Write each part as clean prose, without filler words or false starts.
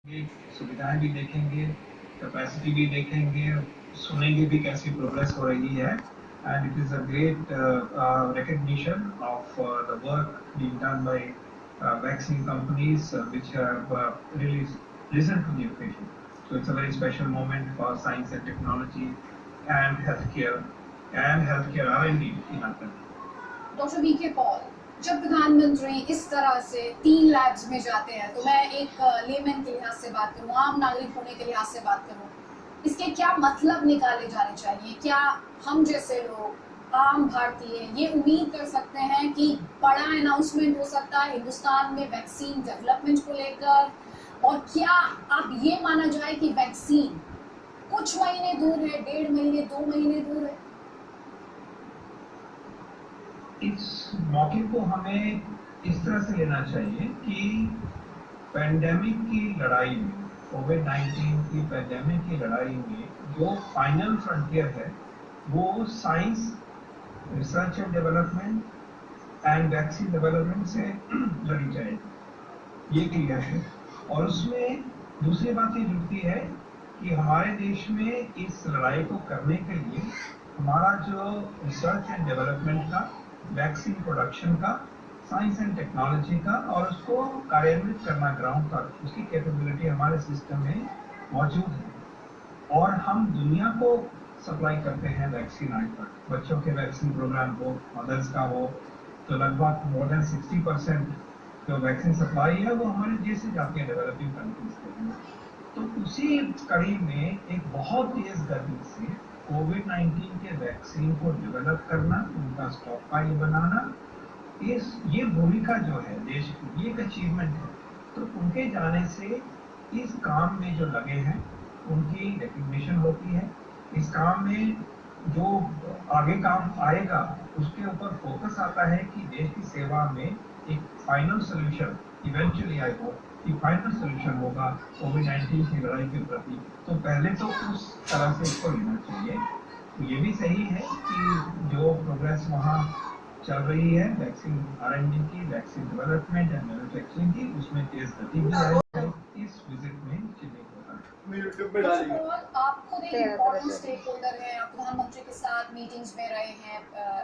ये सुविधाएं भी देखेंगे, कैपेसिटी भी देखेंगे, सुनेंगे भी कैसी प्रोग्रेस हो रही है। And it is a great recognition of the work being done by vaccine companies which have really risen to the occasion. So it's a very special moment for science and technology and healthcare R&D in our country. Doctor VK Paul, जब प्रधानमंत्री इस तरह से 3 labs में जाते हैं, तो मैं एक लेमैन के लिहाज से बात करूँ, आम नागरिक होने के लिहाज से बात करूँ, इसके क्या मतलब निकाले जाने चाहिए? क्या हम जैसे लोग, आम भारतीय, ये उम्मीद कर सकते हैं कि बड़ा अनाउंसमेंट हो सकता है हिंदुस्तान में वैक्सीन डेवलपमेंट को लेकर? और क्या अब ये माना जाए कि वैक्सीन कुछ महीने दूर है, 1.5 महीने, 2 महीने दूर है? इस मौके को हमें इस तरह से लेना चाहिए कि पेंडेमिक की लड़ाई में, कोविड-19 की पेंडेमिक की लड़ाई में जो फाइनल फ्रंटियर है वो science, research and development and vaccine development से लड़ी जाएगी, ये क्लियर है। और उसमें दूसरी बात ये जुड़ती है कि हमारे देश में इस लड़ाई को करने के लिए हमारा जो रिसर्च एंड डेवलपमेंट का, वैक्सीन प्रोडक्शन का, साइंस एंड टेक्नोलॉजी का और उसको कार्यान्वित करना ग्राउंड पर, उसकी कैपेबिलिटी हमारे सिस्टम में मौजूद है। और हम दुनिया को सप्लाई करते हैं वैक्सीन आज तक, बच्चों के वैक्सीन प्रोग्राम हो, मदर्स का हो, तो लगभग मोर देन 60% जो वैक्सीन सप्लाई है वो हमारे देश से जाती है डेवलपिंग कंट्रीज के लिए। तो उसी कड़ी में एक बहुत तेज गति से कोविड-19 के वैक्सीन को डेवलप करना, उनका स्टॉक पाइल बनाना, ये भूमिका जो है देश की, ये एक अचीवमेंट है। तो उनके जाने से इस काम में जो लगे हैं उनकी रिकग्निशन होती है। इस काम में जो आगे काम आएगा उसके ऊपर फोकस आता है कि देश की सेवा में एक final solution, eventually I hope कि फाइनल सोल्यूशन होगा कोविड-19 की लड़ाई के प्रति। तो पहले तो उस तरह से इसको लेना चाहिए। तो ये भी सही है कि जो प्रोग्रेस वहाँ चल रही है वैक्सीन R&D की, वैक्सीन डेवलपमेंट एंड मैन्युफैक्चरिंग की, उसमें तेज गति भी आई है इस विजिट में चिन्हित होता है। आप खुद एक इम्पोर्टेंट स्टेक होल्डर हैं, आप प्रधानमंत्री के साथ मीटिंग्स में रहे हैं,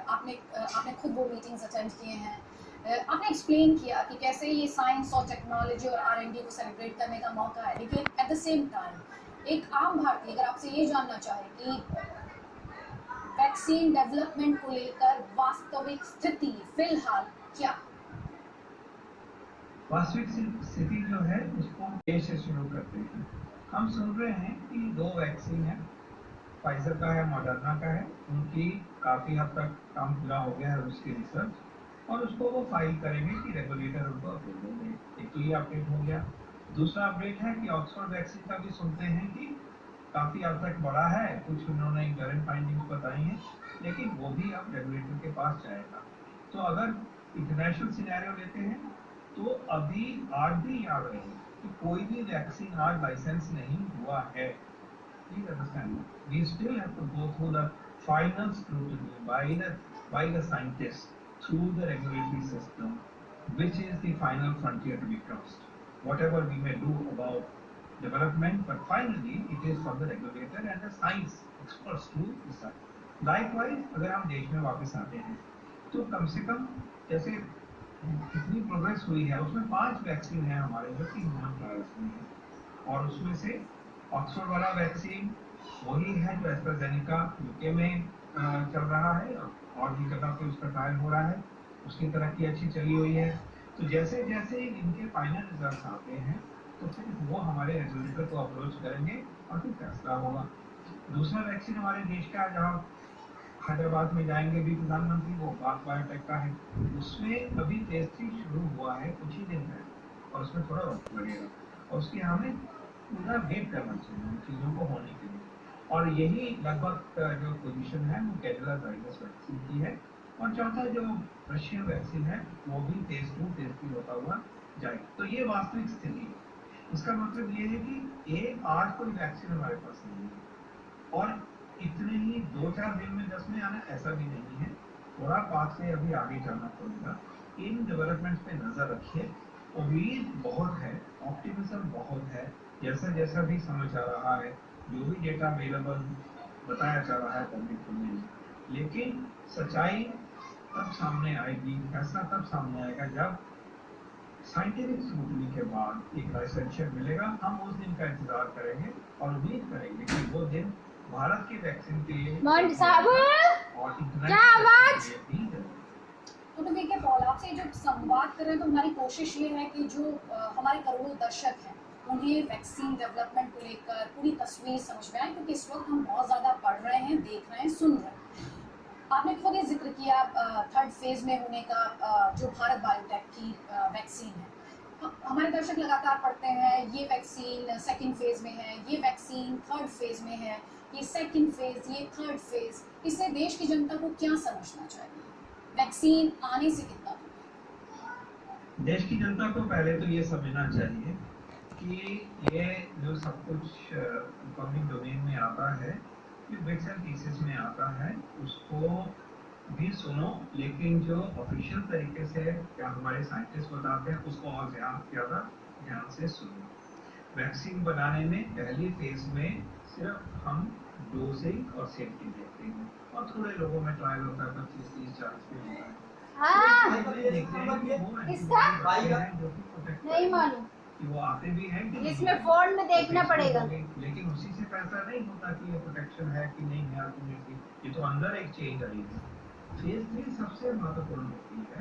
आपने खुद वो मीटिंग्स अटेंड किए हैं। आपने एक्सप्लेन किया कि कैसे ये साइंस और टेक्नोलॉजी और R&D को सेलिब्रेट करने का मौका है, लेकिन एट द सेम टाइम एक आम भारतीय अगर आपसे ये जानना चाहे कि वैक्सीन डेवलपमेंट को लेकर वास्तविक स्थिति फिलहाल क्या? वास्तविक स्थिति जो है उसको देश से शुरू करते हैं। हम सुन रहे हैं कि 2 वैक्सीन है, फाइजर का है, मॉडर्ना का है, उनकी काफी हद तक काम पूरा हो गया है उसकी रिसर्च, और उसको वो फाइल करेंगे कि रेगुलेटर उनको अप्रूव देंगे। एक तो ये अपडेट हो गया। दूसरा अपडेट है कि ऑक्सफोर्ड वैक्सीन का भी सुनते हैं कि काफी हद तक बड़ा है, कुछ उन्होंने इंटरनल फाइंडिंग्स बताई हैं, लेकिन वो भी अब रेगुलेटर के पास जाएगा। तो अगर इंटरनेशनल सिनेरियो लेते हैं तो अभी आज भी याद रहे कि कोई भी वैक्सीन आज लाइसेंस नहीं हुआ है। Please understand that. We still have to go through the final scrutiny by the scientists through the regulatory system, which is the final frontier to be crossed. Whatever we may do about development, but finally it is for the regulator and the science experts to decide. Likewise, अगर हम देश में वापस आते हैं तो कम से कम जैसे कितनी प्रोग्रेस हुई है उसमें 5 वैक्सीन है हमारे जो कि ह्यूमन ट्रायल्स में है, और उसमें से ऑक्सफोर्ड वाला वैक्सीन वही है जो एस्ट्राजेनेका यूके में चल रहा है और भी जगह पे उसका ट्रायल हो रहा है, उसकी तरक्की अच्छी चली हुई है। तो जैसे जैसे इनके फाइनल रिजल्ट आते हैं तो फिर वो हमारे रेगुलेटर को अप्रोच करेंगे और फिर फैसला होगा। दूसरा वैक्सीन हमारे देश का जहाँ हैदराबाद में जाएंगे भी प्रधानमंत्री, वो पाक बायोटेक का है, उसमें अभी फेज 3 शुरू हुआ है कुछ ही दिन है और उसमें थोड़ा वक्त लगेगा, और उसकी हमें पूरा वेट करना चाहिए उन चीज़ों को होने के लिए। और यही लगभग जो पोजीशन है वो कैडिला जाइडस वैक्सीन की है। और चौथा जो रशियन वैक्सीन है वो भी फेज 2 फेज 3 होता हुआ जाएगा। तो ये वास्तविक स्थिति है। इसका मतलब ये है कि एक आज कोई वैक्सीन हमारे पास नहीं है और इतने ही 2-4 दिन में 10 में आना ऐसा भी नहीं है। थोड़ा पास से अभी आगे जाना पड़ेगा। इन डेवलपमेंट्स पे नजर रखिए। उम्मीद बहुत है, ऑप्टिमिज्म बहुत है, जैसा जैसा भी समझ आ रहा है, जो भी डेटा अवेलेबल बताया जा रहा है पब्लिक डोमेन में, लेकिन सच्चाई तब सामने आएगी, फैसला तब सामने आएगा जब साइंटिफिक स्क्रूटनी के बाद एक लाइसेंशियर मिलेगा। हम उस दिन का इंतजार करेंगे और उम्मीद करेंगे कि वो दिन भारत के वैक्सीन के लिए मोंट साहब और क्या आवाज भी है। तो देखिए पॉल, आपसे जो संवाद कर रहे हैं तो हमारी कोशिश ये है कि जो हमारे करोड़ों दर्शक हैं उन्हें वैक्सीन डेवलपमेंट को लेकर पूरी तस्वीर समझ में आए, क्योंकि इस वक्त हम बहुत ज़्यादा पढ़ रहे हैं, देख रहे हैं, सुन रहे हैं। आपने खुद ये जिक्र किया थर्ड फेज में होने का, जो भारत बायोटेक की वैक्सीन है। हमारे दर्शक लगातार पढ़ते हैं ये वैक्सीन सेकंड फेज में है, ये वैक्सीन थर्ड फेज में है, ये सेकंड फेज, ये थर्ड फेज। इससे देश की जनता को क्या समझना चाहिए? वैक्सीन आने से कितना दूर है? देश की जनता को पहले तो ये समझना चाहिए कि ये जो सब कुछ पब्लिक डोमेन में आता है, ये बिट्स एंड पीसेस में आता है, उसको भी सुनो, लेकिन जो ऑफिशियल तरीके से क्या हमारे साइंटिस्ट बताते हैं उसको और ज़्यादा ध्यान से सुनो। वैक्सीन बनाने में पहली फेज में सिर्फ हम डोजिंग और सेफ्टी देखते हैं, और थोड़े लोगों में ट्रायल होता है 25, 30, 40 पे होता है। नहीं मालूम कि वो आते भी हैं कि इसमें फोन में देखना पड़ेगा, लेकिन उसी से फैसला नहीं होता कि ये प्रोटेक्शन है कि नहीं है अल्टीमेटली। ये तो अंदर एक चेंज आई है। फेज 3 सबसे महत्वपूर्ण होती है।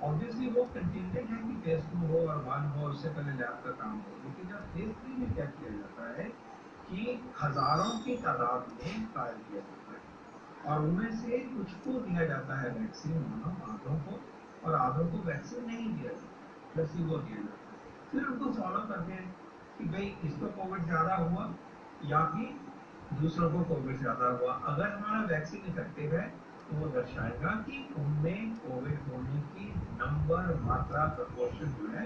ऑब्वियसली वो कंटिजेंट है कि फेज 2 हो और 1 हो, उससे पहले लैब का काम हो, लेकिन जब फेज 3 में क्या किया जाता है कि हजारों की तादाद में ट्रायल किया जाता है और उनमें से कुछ को दिया जाता है वैक्सीन, आधों को, और आधों को वैक्सीन नहीं दिया जाता, प्लेसिबो दिया जाता है। फिर उनको फॉलो करते हैं कि भाई इसको कोविड ज़्यादा हुआ या कि दूसरों को कोविड ज़्यादा हुआ। अगर हमारा वैक्सीन इफेक्टिव है तो वो दर्शाएगा कि उनमें कोविड होने की नंबर, मात्रा, प्रपोर्शन जो है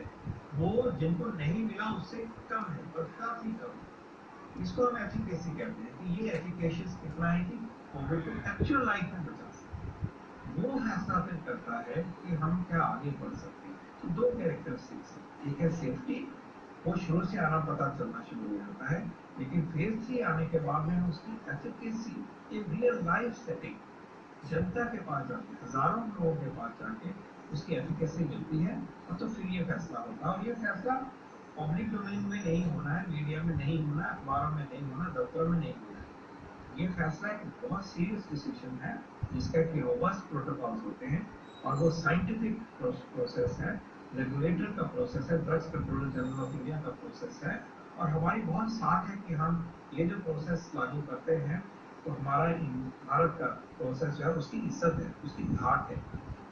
वो जिनको नहीं मिला उससे कम है, और काफ़ी कम है। इसको हम एफिकेसी कहते हैं कि ये एफिकेशियस कितना है कि कोविड को एक्चुअल लाइफ में बचा सकते। वो फैसला फिर करता है कि हम क्या आगे बढ़ सकते हैं। तो दो कैरेक्टरिस्टिक्स हैं, एक है सेफ्टी, वो शुरू से आना पता चलना शुरू हो जाता है, लेकिन फेज 3 आने के बाद में उसकी efficacy in real life setting जनता के पास जाके, हजारों लोगों के पास जाके उसकी एफिकेसी मिलती है, और तो फिर ये फैसला होता है। और ये फैसला पब्लिक डोमेन में नहीं होना है, मीडिया में नहीं होना है, अखबारों में नहीं होना, दफ्तर में नहीं होना है। ये फैसला एक बहुत सीरियस डिसीजन है जिसका कि रोबस्ट प्रोटोकॉल्स होते हैं, और वो साइंटिफिक प्रोसेस है, रेगुलेटर का प्रोसेस है, drugs controller general of India का प्रोसेस है, और हमारी बहुत साथ है कि हम ये जो प्रोसेस लागू करते हैं तो हमारा भारत का प्रोसेस जो है उसकी इज्जत है, उसकी धाक है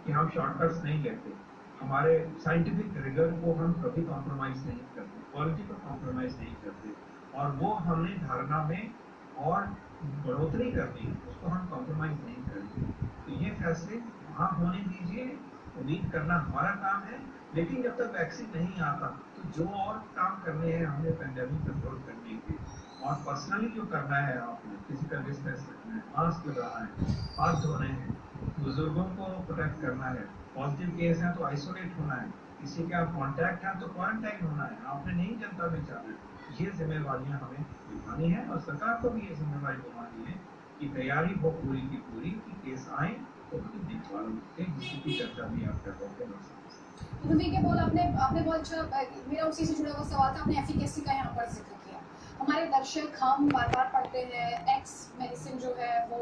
कि हम शॉर्टकट्स नहीं लेते, हमारे साइंटिफिक रिगर को हम कभी कॉम्प्रोमाइज़ नहीं करते, क्वालिटी को कॉम्प्रोमाइज़ नहीं करते, और वो हमने धारणा में और बढ़ोतरी करनी है, उसको हम कॉम्प्रोमाइज़ नहीं करेंगे। तो ये फैसले वहाँ होने दीजिए, उम्मीद करना हमारा काम है, लेकिन जब तक वैक्सीन नहीं आता तो जो और काम करने हैं हमें पेंडेमिक कंट्रोल करने के, और पर्सनली जो करना है, आपने फिजिकल डिस्टेंस रखना है, मास्क लगाना है, हाथ धोने हैं, बुजुर्गों को प्रोटेक्ट करना है, पॉजिटिव केस है तो आइसोलेट होना है, किसी के आप कॉन्टैक्ट हैं तो क्वारंटाइन होना है, आपने नहीं जनता में जाना है। ये जिम्मेवारियां हमें निभानी है, और सरकार को भी ये जिम्मेवारी निभानी है कि तैयारी हो पूरी की पूरी कि केस आए तो जिसकी चर्चा भी आप कर रहे थे। तो के बोल आपने बहुत अच्छा, मेरा उसी से जुड़ा हुआ सवाल था, आपने एफिकेसी का यहाँ पर जिक्र किया। हमारे दर्शक, हम बार बार पढ़ते हैं एक्स मेडिसिन जो है वो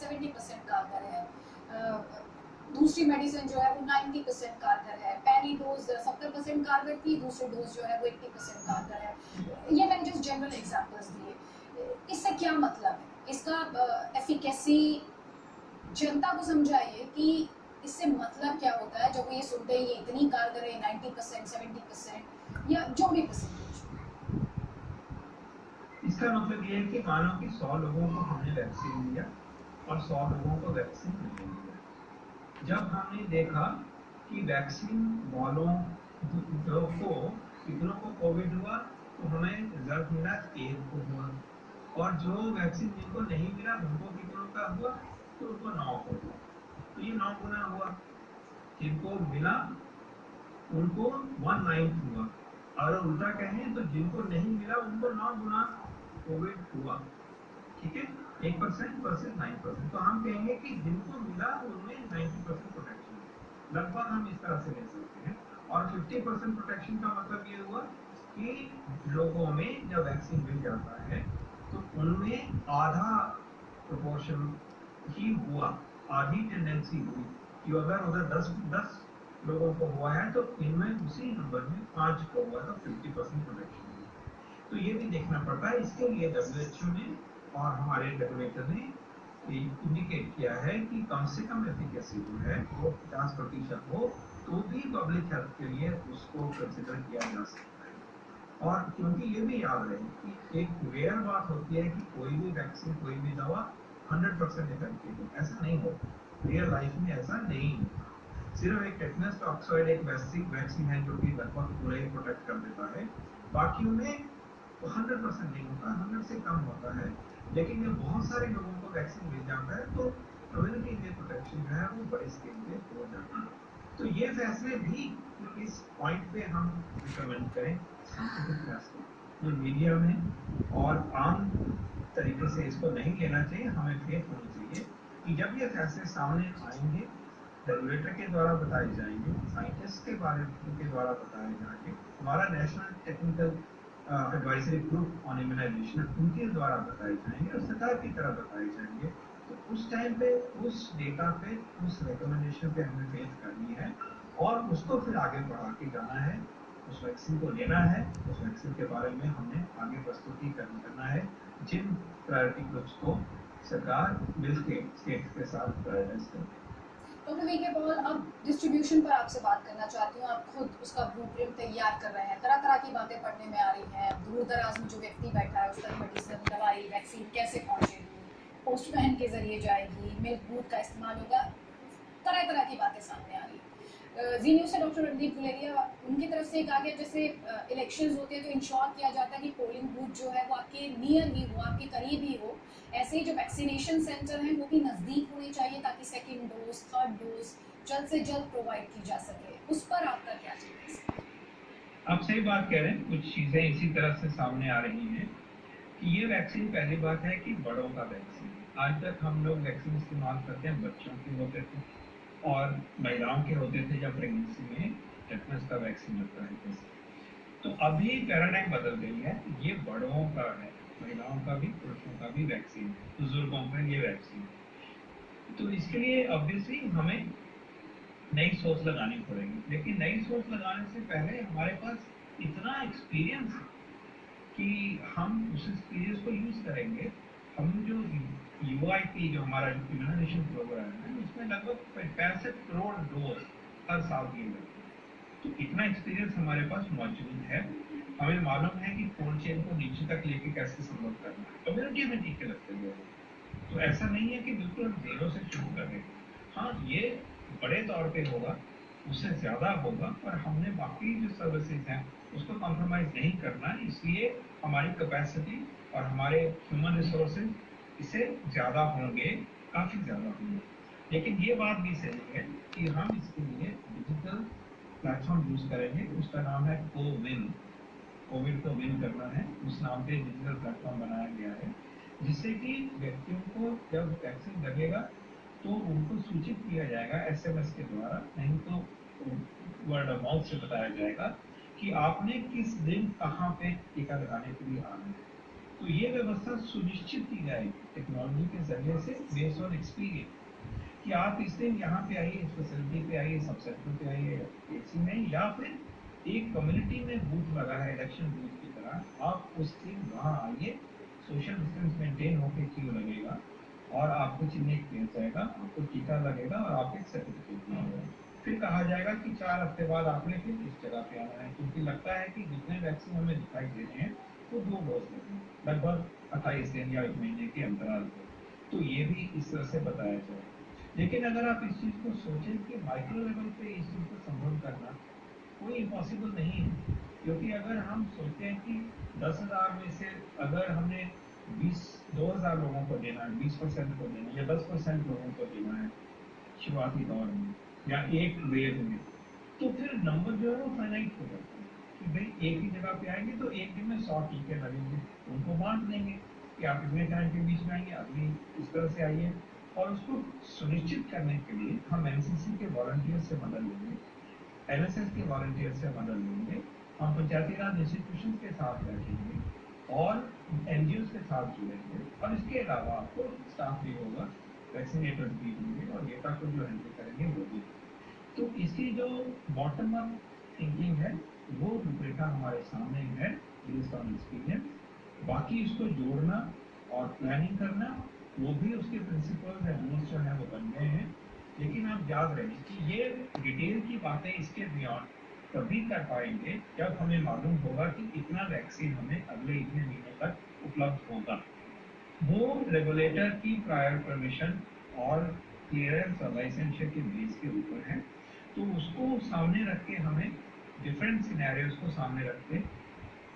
70% कारगर है, दूसरी मेडिसिन जो है वो 90% कारगर है, पहली डोज 70% कारगर थी, दूसरी डोज जो है वो 80% कारगर है। ये मैंने जस्ट जनरल एग्जांपल्स दिए। इससे क्या मतलब है? इसका एफिकेसी जनता को समझाइए कि इससे मतलब क्या होता है जब वो ये सुनते हैं ये इतनी कारगर है, 90%, 70% या जो भी परसेंटेज। इसका मतलब ये है कि मानो कि 100 लोगों को हमने वैक्सीन दिया और 100 लोगों को वैक्सीन नहीं दिया। जब हमने देखा कि वैक्सीन वालों कितनों को कोविड हुआ तो हमें रिजल्ट मिला 1 को हुआ, और जो वैक्सीन जिनको नहीं मिला उनको कितनों का हुआ तो उनको 9 को हुआ। तो ये 9 गुना हुआ, जिनको मिला उनको 1/9 हुआ, और उल्टा कहें तो जिनको नहीं मिला उनको 9 गुना कोविड हुआ, ठीक है। 1% वर्सेस 9%, तो हम कहेंगे कि जिनको मिला उनमें 90% प्रोटेक्शन है, लगभग हम इस तरह से ले सकते हैं। और 50% प्रोटेक्शन का मतलब ये हुआ कि लोगों में जब वैक्सीन मिल जाता है तो उनमें आधा प्रोपोर्शन ही हुआ, आधी टेंडेंसी हुई कि अगर उधर 10 लोगों को हुआ है तो इनमें उसी नंबर में 5 को हुआ, तो 50% प्रोटेक्शन हुई। तो ये भी देखना पड़ता है। इसके लिए WHO ने और हमारे रेगुलेटर ने इंडिकेट किया है कि कम से कम एफिकेसी जो है वो 50% हो, तो भी पब्लिक हेल्थ के लिए उसको कंसिडर किया जा सकता है। और क्योंकि ये भी याद रहे कि एक रेयर बात होती है कि कोई भी वैक्सीन, कोई भी दवा 100% इफेक्टिव हो, ऐसा नहीं होता। रियल लाइफ में ऐसा नहीं होता। सिर्फ एक टेटनस टॉक्सॉइड एक वैक्सीन है जो कि लगभग पूरा ही प्रोटेक्ट कर देता है, बाकी में 100% नहीं होता, 100 से कम होता है। लेकिन जब बहुत सारे लोगों को वैक्सीन मिल जाता है तो कम्युनिटी में प्रोटेक्शन जो है वो बड़े स्केल पे हो जाता है। तो ये फैसले भी इस पॉइंट पे हम रिकमेंड करें साइंटिफिक फैसले, जो मीडिया में और आम तरीके से इसको नहीं लेना चाहिए। हमें फेथ होनी चाहिए कि जब ये फैसले सामने आएंगे, रेगुलेटर के द्वारा बताए जाएंगे, साइंटिस्ट के बारे के द्वारा बताए जाएंगे, हमारा national technical advisory group on immunisation उनके द्वारा बताए जाएंगे और सरकार की तरफ बताए जाएंगे, तो उस टाइम पे उस डेटा पे, उस रिकमेंडेशन पे हमें फेथ करनी है और उसको फिर आगे बढ़ा के जाना है। उस वैक्सीन को लेना है, उस वैक्सीन के बारे में हमने आगे प्रस्तुति करना है, जिन प्रायोरिटी ग्रुप्स को सरकार मिल के स्टेट के साथ प्रायोरिटाइज करते हैं। डॉक्टर वी के पॉल, अब डिस्ट्रीब्यूशन पर आपसे बात करना चाहती हूँ। आप खुद उसका ब्लूप्रिंट तैयार कर रहे हैं, तरह तरह की बातें पढ़ने में आ रही हैं। दूर दराज में जो व्यक्ति बैठा है उस तक मेडिसिन, दवाई, वैक्सीन कैसे पहुँचेगी, पोस्टमैन के जरिए जाएगी, मिल्क बूथ का इस्तेमाल होगा, तरह तरह की बातें सामने आ रही। जी न्यूज़ से डॉक्टर रणदीप गुलेरिया, उनकी तरफ से कहा गया जैसे इलेक्शंस होते हैं तो इंश्योर किया जाता है कि पोलिंग बूथ जो है वो आपके नियर ही हो, आपके करीब ही हो। ऐसे ही जो वैक्सीनेशन सेंटर हैं वो भी नज़दीक होने चाहिए ताकि सेकेंड डोज, थर्ड डोज जल्द से जल्द प्रोवाइड की जा सके। उस पर आपका क्या कहना है? आप सही बात कह रहे हैं। कुछ चीज़ें इसी तरह से सामने आ रही हैं कि ये वैक्सीन, पहली बात है कि बड़ों का वैक्सीन। आज तक हम लोग वैक्सीन इस्तेमाल करते हैं, बच्चों के होते थे और महिलाओं के होते थे जब प्रेगनेंसी में टेटनस का वैक्सीन लगता है जैसे। तो अभी पैराडाइम बदल गई है, ये बड़ों का है, महिलाओं का भी, पुरुषों का भी वैक्सीन है, बुजुर्गों का ये वैक्सीन है। तो इसके लिए ऑब्वियसली हमें नई सोच लगानी पड़ेगी, लेकिन नई सोच लगाने से पहले हमारे पास इतना एक्सपीरियंस है कि हम उस एक्सपीरियंस को यूज करेंगे। हम जो UIP जो हमारा इम्यूनाइजेशन प्रोग्राम है उसमें लगभग 65 करोड़ डोज हर साल दिए जाते हैं। तो इतना एक्सपीरियंस हमारे पास मौजूद है। हमें मालूम है कि कोल्ड चेन को नीचे तक लेके कैसे संभव करना है, कम्युनिटी में टीके लगते हुए। तो ऐसा नहीं है कि बिल्कुल हम जीरो से शुरू करें। हाँ, ये बड़े तौर पे होगा, उससे ज़्यादा होगा, पर हमने बाकी जो सर्विसेज हैं उसको कॉम्प्रोमाइज़ नहीं करना है। इसलिए हमारी कैपेसिटी और हमारे ह्यूमन रिसोर्सेज इससे ज़्यादा होंगे, काफ़ी ज़्यादा होंगे। लेकिन ये बात भी सही है कि हम इसके लिए डिजिटल प्लेटफॉर्म यूज़ करेंगे। उसका नाम है कोविन। कोविड को विन करना है, उस नाम पे डिजिटल प्लेटफॉर्म बनाया गया है, जिससे कि व्यक्तियों को जब वैक्सीन लगेगा तो उनको सूचित किया जाएगा SMS के द्वारा, नहीं तो वर्ड ऑफ माउथ से बताया जाएगा कि आपने किस दिन कहाँ पे टीका लगाने के लिए आना है। तो ये व्यवस्था सुनिश्चित की जाएगी टेक्नोलॉजी के जरिए से, बेस्ड ऑन एक्सपीरियंस, कि आप इस दिन यहाँ पे आइए, इस फैसिलिटी पे आइए, सब सेंटर पे आइए, AC में, या फिर एक कम्युनिटी में बूथ लगा है इलेक्शन बूथ की तरह, आप उस दिन वहाँ आइए, सोशल डिस्टेंस मेंटेन होकर क्यू लगेगा और आपको चिन्हित किया जाएगा, आपको टीका लगेगा और आपको एक सर्टिफिकेट मिलेगा। फिर कहा जाएगा कि 4 हफ्ते बाद आपने फिर इस जगह पे आना है, क्योंकि लगता है कि जितने वैक्सीन हमें दिखाई दे रहे हैं वो 2 डोज लगे, लगभग 28 दिन या 1 महीने के अंतराल पर। तो ये भी इस तरह से बताया जाए। लेकिन अगर आप इस चीज़ को सोचें कि माइक्रो लेवल पे इस चीज़ को संभव करना कोई इम्पॉसिबल नहीं है, क्योंकि अगर हम सोचते हैं कि 10,000 में से अगर हमने 20,000 लोगों को देना है, 20% को देना है या 10% लोगों को देना है शुरुआती दौर में या एक वेव में, तो फिर नंबर जो है वो फाइनाइट हो जाता है कि भाई एक ही जगह पे आएंगे तो एक दिन में 100 टीके लगेंगे, उनको बांट देंगे कि आप इतने टाइम के बीच में आएंगे, अगली इस तरह से आइए। और उसको सुनिश्चित करने के लिए हम एनसीसी के वॉलंटियर से मदद लेंगे, एनएसएस के वॉलंटियर से मदद लेंगे, हम पंचायती राज इंस्टीट्यूशन के साथ बैठेंगे और एनजीओ के साथ जुड़ेंगे, और इसके अलावा आपको स्टाफ भी होगा, वैक्सीनेटर्स भी होंगे और डेटा को जो हैंडल करेंगे वो भी। तो इसकी जो बॉटम अप थिंकिंग है वो रूपरेखा हमारे सामने है बेस्ड ऑन एक्सपीरियंस। बाकी इसको जोड़ना और प्लानिंग करना वो भी उसके प्रिंसिपल्स एंड रूल्स जो है वो बन गए हैं। लेकिन आप याद रखें कि ये डिटेल की बातें इसके बियॉन्ड तभी कर पाएंगे जब हमें मालूम होगा कि इतना वैक्सीन हमें अगले इतने महीनों तक उपलब्ध होगा। वो रेगुलेटर की प्रायर परमिशन और क्लियरेंस और लाइसेंसर के बेस के ऊपर है। तो उसको सामने रख के हमें डिफरेंट सिनेरियोज को सामने रख के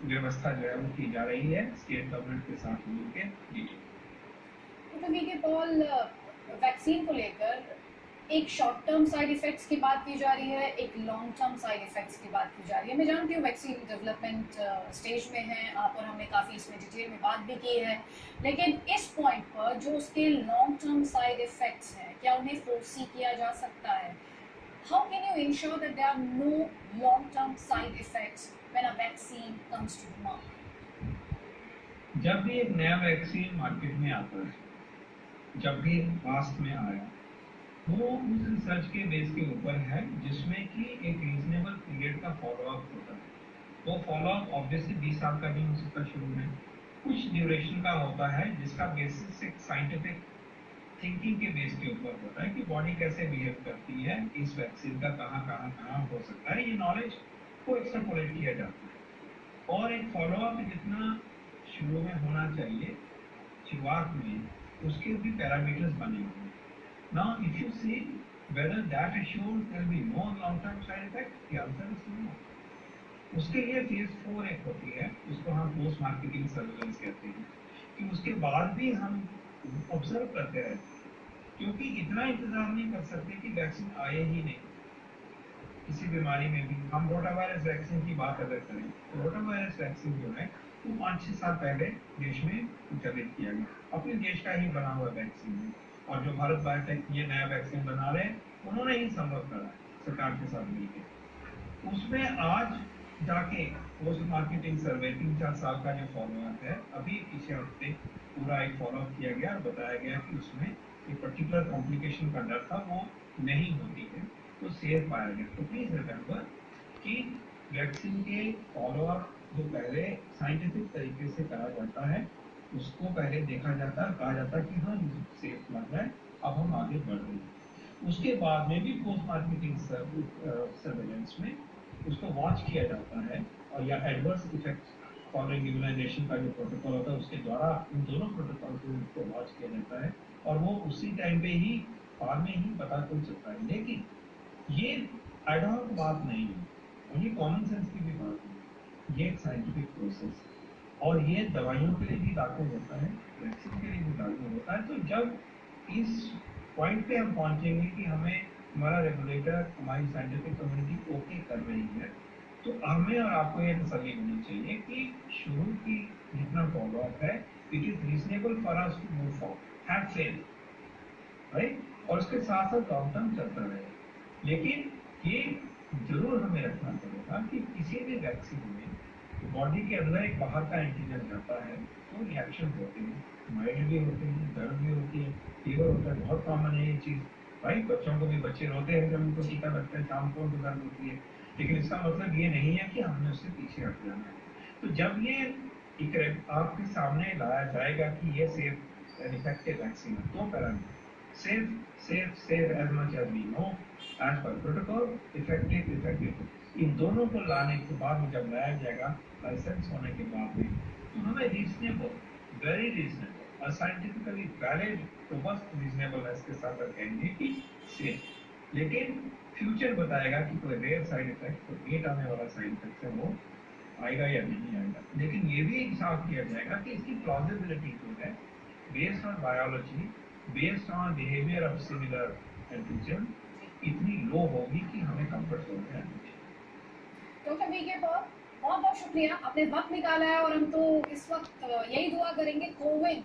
व्यवस्था जो है वो की जा रही है स्टेट गवर्नमेंट के साथ मिलकर। तो वीके पॉल, वैक्सीन को लेकर एक शॉर्ट टर्म साइड इफेक्ट्स की बात की जा रही है, एक लॉन्ग टर्म साइड इफेक्ट्स की बात की जा रही है। मैं जानती हूँ वैक्सीन डेवलपमेंट स्टेज में है आप, और हमने काफ़ी इसमें डिटेल में बात भी की है, लेकिन इस पॉइंट पर जो उसके लॉन्ग टर्म साइड इफेक्ट्स हैं, क्या उन्हें फोर्सी किया जा सकता है? How can you ensure that there are no long-term side effects when a vaccine comes to the market? जब भी एक नया वैक्सीन मार्केट में आता है, जब भी पास्ट में आया, वो उस रिसर्च के बेस के ऊपर है जिसमें कि एक रीजनेबल पीरियड का फॉलोअप होता है। वो फॉलोअप ऑब्वियसली 20 साल का नहीं हो सकता, शुरू में कुछ ड्यूरेशन का होता है जिसका बेसिस एक साइंटिफिक थिंकिंग के बेस के ऊपर होता है कि बॉडी कैसे बिहेव करती है, इस वैक्सीन का कहाँ हो सकता है। ये नॉलेज को एक्सट्रापोलेट किया जाता है और एक फॉलोअप जितना शुरू में होना चाहिए शुरुआत में, उसके भी पैरामीटर्स बने हुए हैं। Now if you see whether that assures there will be no long term side effect, the answer is no. उसके लिए फेज 4 एक होती है, उसको हम पोस्ट मार्केटिंग सर्विलेंस कहते हैं, कि उसके बाद भी हम ऑब्जर्व करते रहते हैं, क्योंकि इतना इंतजार नहीं कर सकते कि वैक्सीन आए ही नहीं। किसी बीमारी में भी हम रोटा वायरस वैक्सीन की बात अगर करें तो रोटा वायरस वैक्सीन जो है वो 5-6 साल पहले देश में डेवलप किया गया, अपने देश का ही बना हुआ वैक्सीन है। और जो भारत बायोटेक ये नया वैक्सीन बना रहे हैं उन्होंने ही संभव करा सरकार के साथ मिलकर। उसमें आज जाके पोस्ट मार्केटिंग सर्वे 3-4 साल का जो फॉलोअप है, अभी पिछले हफ्ते पूरा एक फॉलोअप किया गया और बताया गया कि उसमें एक पर्टिकुलर कॉम्प्लिकेशन का डर था, वो नहीं होती है, तो सेफ पाया गया। तो प्लीज रिमेंबर कि वैक्सीन के फॉलोअप जो पहले साइंटिफिक तरीके से करा जाता है उसको पहले देखा जाता है, कहा जाता है कि हाँ सेफ लग रहा है, अब हम आगे बढ़ रहे हैं। उसके बाद में भी पोस्ट मार्केटिंग सर्वेलेंस में उसको वॉच किया जाता है, और या एडवर्स इफेक्ट्स फॉलोइंग इम्यूनाइजेशन का जो प्रोटोकॉल होता है उसके द्वारा इन दोनों प्रोटोकॉल को वॉच किया जाता है, और वो उसी टाइम पे ही बाद में ही पता चल सकता है। लेकिन ये एडहॉक बात नहीं है और ये कॉमन सेंस की भी बात है, ये एक साइंटिफिक प्रोसेस है और ये दवाइयों के लिए भी लागू होता है, वैक्सीन के लिए भी लागू होता है। तो जब इस पॉइंट पे हम पहुंचेंगे कि हमें हमारा रेगुलेटर, हमारी साइंटिफिक कम्युनिटी ओके कर रही है, तो हमें और आपको ये तसल्ली होनी चाहिए कि शुरू की जितना फॉलोअप है it is reasonable for us to move forward, have faith, right, और उसके साथ साथ लॉन्ग टर्म चलता रहे। लेकिन ये जरूर हमें रखना पड़ेगा कि किसी भी वैक्सीन में बॉडी के अंदर एक बाहर का एंटीजन जाता है तो रिएक्शन होते हैं, माइल्ड भी होते हैं, दर्द भी होती है, फीवर होता है, बहुत कॉमन है ये चीज़, राइट। बच्चों को भी, बच्चे रोते हैं जब उनको टीका लगता है, शाम को उनको दर्द होती है, लेकिन इसका मतलब ये नहीं है कि हमने उससे पीछे हट जाना है। तो जब ये एक आपके सामने लाया जाएगा कि ये सेफ एंड इफेक्टिव वैक्सीन है, तो parameter safe as much as we know as per protocol, effective, इन दोनों को लाने के बाद में जब लाया जाएगा लाइसेंस होने के बाद में, तो हमें रीजनेबल, वेरी रीजनेबल और साइंटिफिकली वैलिड रोबस्ट रीजनेबलनेस के साथ कहेंगे कि सेफ। लेकिन फ्यूचर बताएगा कि कोई रेयर साइड इफेक्ट, कोई लेट आने वाला साइड इफेक्ट है वो आएगा या नहीं आएगा। लेकिन ये भी साफ किया जाएगा कि इसकी प्लॉजिबिलिटी जो है based on biology, based on behaviour of similar antigen, इतनी लो होगी कि हमें कंफर्ट हो जाए। डॉक्टर वीके पॉल, बहुत बहुत शुक्रिया, आपने वक्त निकाला है और हम तो इस वक्त यही दुआ करेंगे कोविड